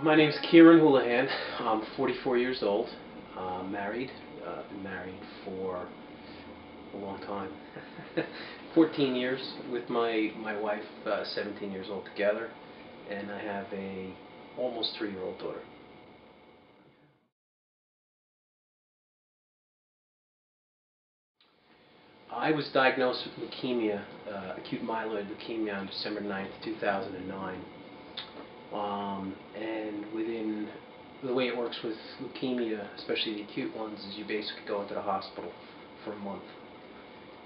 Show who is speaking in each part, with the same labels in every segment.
Speaker 1: My name's Kieran Holohan. I'm 44 years old, married. Been married for a long time. 14 years with my wife, 17 years old together, and I have a almost 3-year-old daughter. I was diagnosed with leukemia, acute myeloid leukemia, on December 9th, 2009. And within the way it works with leukemia, especially the acute ones, is you basically go into the hospital for a month.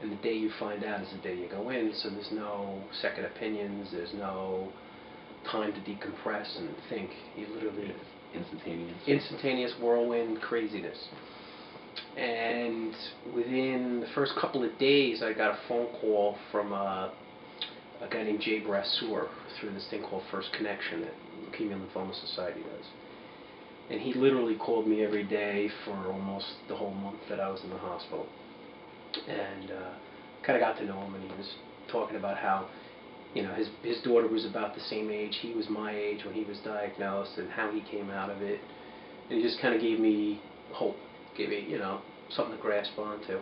Speaker 1: And the day you find out is the day you go in, so there's no second opinions, there's no time to decompress and think. You literally... Instantaneous whirlwind craziness. And within the first couple of days, I got a phone call from a guy named Jay Brasseur through this thing called First Connection that Leukemia Lymphoma Society does. And he literally called me every day for almost the whole month that I was in the hospital. And kind of got to know him, and he was talking about how, you know, his daughter was about the same age. He was my age when he was diagnosed, and how he came out of it. And he just kind of gave me hope, gave me, you know, something to grasp onto.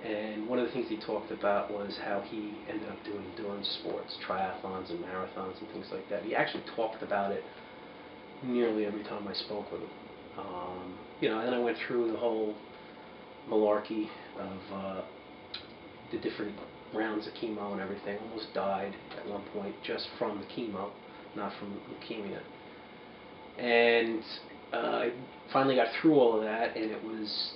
Speaker 1: And one of the things he talked about was how he ended up doing endurance sports, triathlons and marathons and things like that. He actually talked about it nearly every time I spoke with him. You know, and I went through the whole malarkey of the different rounds of chemo and everything. Almost died at one point just from the chemo, not from leukemia. And I finally got through all of that, and it was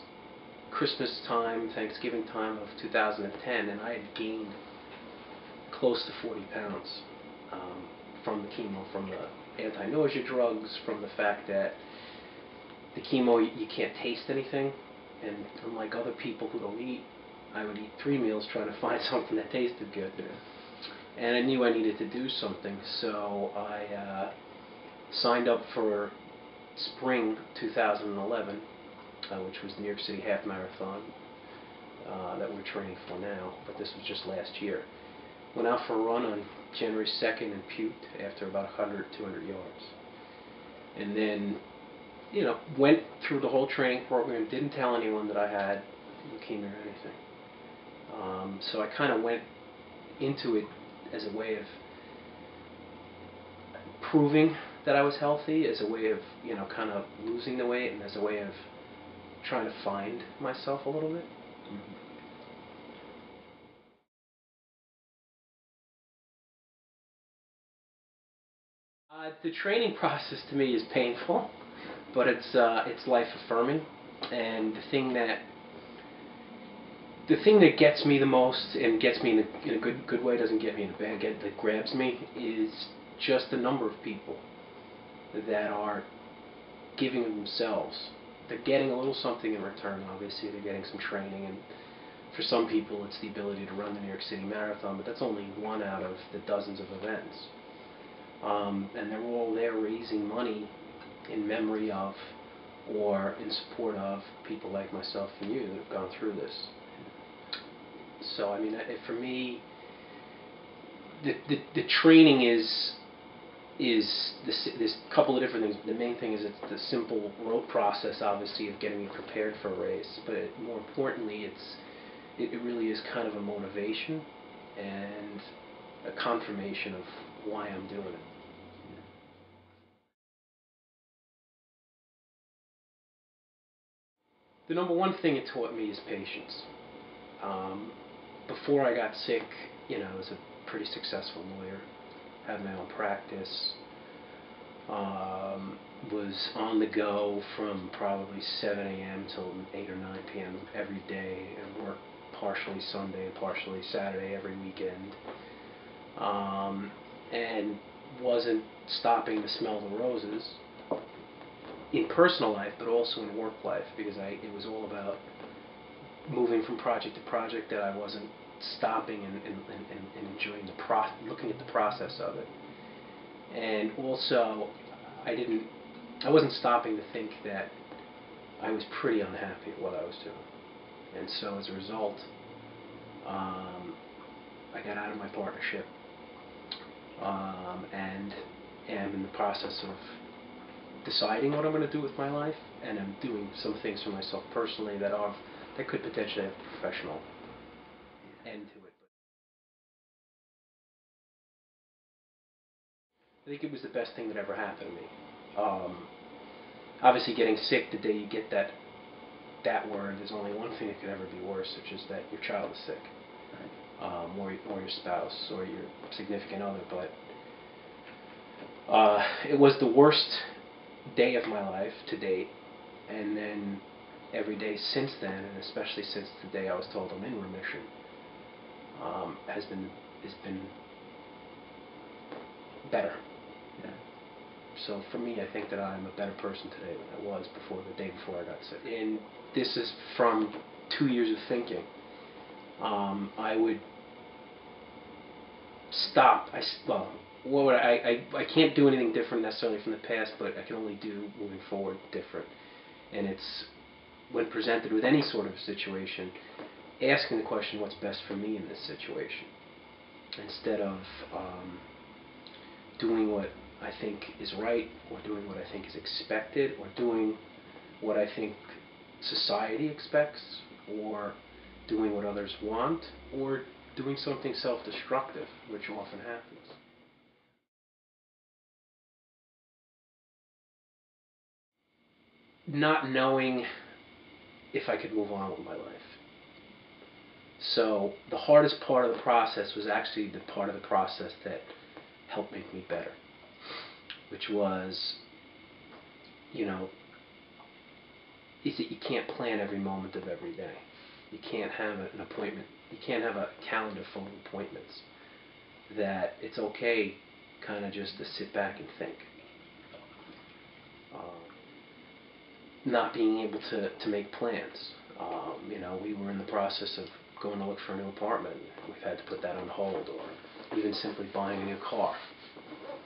Speaker 1: Christmas time, Thanksgiving time of 2010, and I had gained close to 40 pounds from the chemo, from the anti-nausea drugs, from the fact that the chemo, you can't taste anything, and unlike other people who don't eat, I would eat 3 meals trying to find something that tasted good. And I knew I needed to do something, so I signed up for spring 2011, which was the New York City Half Marathon that we're training for now, but this was just last year. Went out for a run on January 2nd and puked after about 100, 200 yards. And then, you know, went through the whole training program, didn't tell anyone that I had leukemia or anything. So I kind of went into it as a way of proving that I was healthy, as a way of, you know, kind of losing the weight, and as a way of trying to find myself a little bit. The training process to me is painful, but it's life affirming, and the thing that gets me the most, and gets me in a good way, doesn't get me in a bad, that grabs me, is just the number of people that are giving of themselves. They're getting a little something in return. Obviously, they're getting some training, and for some people it's the ability to run the New York City Marathon, but that's only one out of the dozens of events. And they're all there raising money in memory of, or in support of, people like myself and you that have gone through this. So, I mean, for me, the training is this couple of different things. The main thing is it's the simple road process, obviously, of getting me prepared for a race. But more importantly, it really is kind of a motivation and a confirmation of why I'm doing it. The number one thing it taught me is patience. Before I got sick, you know, I was a pretty successful lawyer, had my own practice, was on the go from probably 7 a.m. till 8 or 9 p.m. every day, and worked partially Sunday and partially Saturday every weekend, and wasn't stopping to smell the roses in personal life, but also in work life, because it was all about moving from project to project, that I wasn't stopping and enjoying looking at the process of it. And also, I wasn't stopping to think that I was pretty unhappy at what I was doing. And so as a result, I got out of my partnership, and am in the process of deciding what I'm going to do with my life, and I'm doing some things for myself personally that could potentially have a professional end to it. I think it was the best thing that ever happened to me. Um, Obviously, getting sick the day you get that word, there's only one thing that could ever be worse, which is that your child is sick, or your spouse or your significant other. But it was the worst day of my life to date, and then every day since then, and especially since the day I was told I'm in remission, has been better.
Speaker 2: Yeah.
Speaker 1: So for me, I think that I'm a better person today than I was before the day before I got sick. And this is from 2 years of thinking. I would stop. I can't do anything different necessarily from the past, but I can only do moving forward different. And it's when presented with any sort of situation, asking the question, what's best for me in this situation, instead of doing what I think is right, or doing what I think is expected, or doing what I think society expects, or doing what others want, or doing something self-destructive, which often happens. Not knowing if I could move on with my life. So the hardest part of the process was actually the part of the process that helped make me better, which was, is that you can't plan every moment of every day. You can't have an appointment. You can't have a calendar full of appointments. That it's okay kind of just to sit back and think. Not being able to make plans. We were in the process of going to look for a new apartment. We've had to put that on hold, or even simply buying a new car.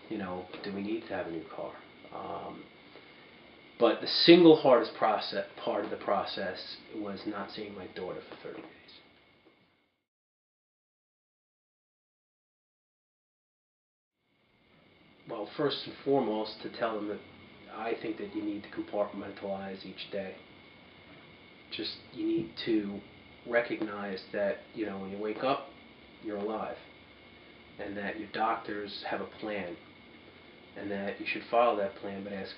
Speaker 1: Do we need to have a new car? But the single hardest part of the process was not seeing my daughter for 30 days. Well, first and foremost, to tell them that I think that you need to compartmentalize each day. You need to recognize that, when you wake up, you're alive, and that your doctors have a plan, and that you should follow that plan, but ask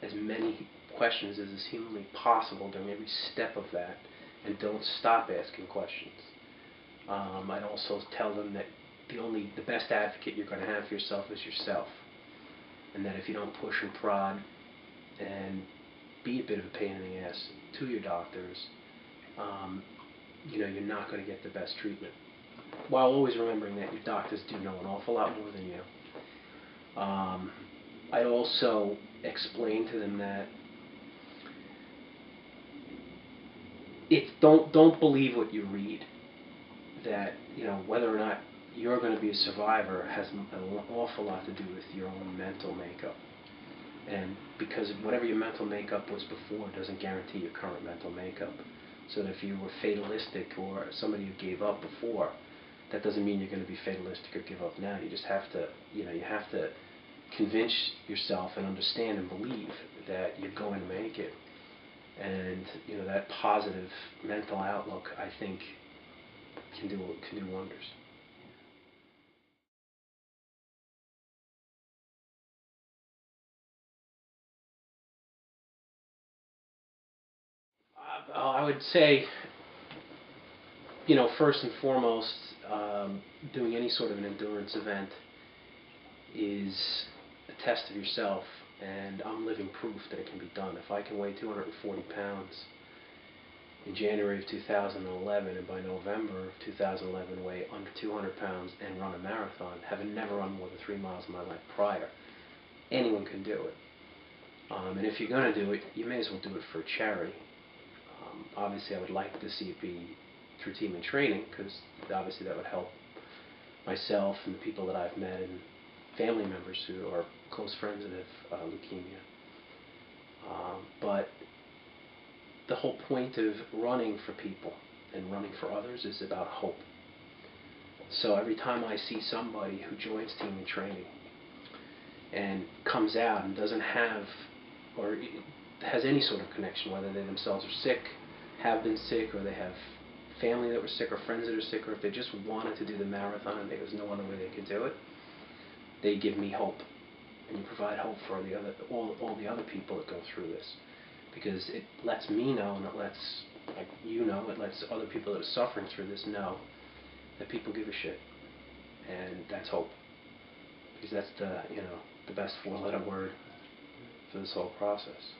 Speaker 1: as many questions as is humanly possible during every step of that, and don't stop asking questions. I'd also tell them that the best advocate you're going to have for yourself is yourself, and that if you don't push and prod and be a bit of a pain in the ass to your doctors, you're not going to get the best treatment. While always remembering that your doctors do know an awful lot more than you. I also explain to them that don't believe what you read. That whether or not you're going to be a survivor has an awful lot to do with your own mental makeup. And because whatever your mental makeup was before doesn't guarantee your current mental makeup. So that if you were fatalistic or somebody who gave up before, that doesn't mean you're going to be fatalistic or give up now. You just have to, you have to convince yourself and understand and believe that you're going to make it. And that positive mental outlook, I think, can do wonders. I would say, first and foremost, doing any sort of an endurance event is a test of yourself, and I'm living proof that it can be done. If I can weigh 240 pounds in January of 2011, and by November of 2011 weigh under 200 pounds and run a marathon, having never run more than 3 miles in my life prior, anyone can do it. And if you're going to do it, you may as well do it for charity. Obviously, I would like to see it be through team and training, because obviously that would help myself and the people that I've met and family members who are close friends that have leukemia. But the whole point of running for people and running for others is about hope. So every time I see somebody who joins team and training and comes out and doesn't have or has any sort of connection, whether they themselves are sick, have been sick, or they have family that were sick, or friends that are sick, or if they just wanted to do the marathon and there was no other way they could do it, they give me hope. And you provide hope for all the other people that go through this, because it lets me know, and it lets, like, it lets other people that are suffering through this know that people give a shit, and that's hope, because that's the best four-letter word for this whole process.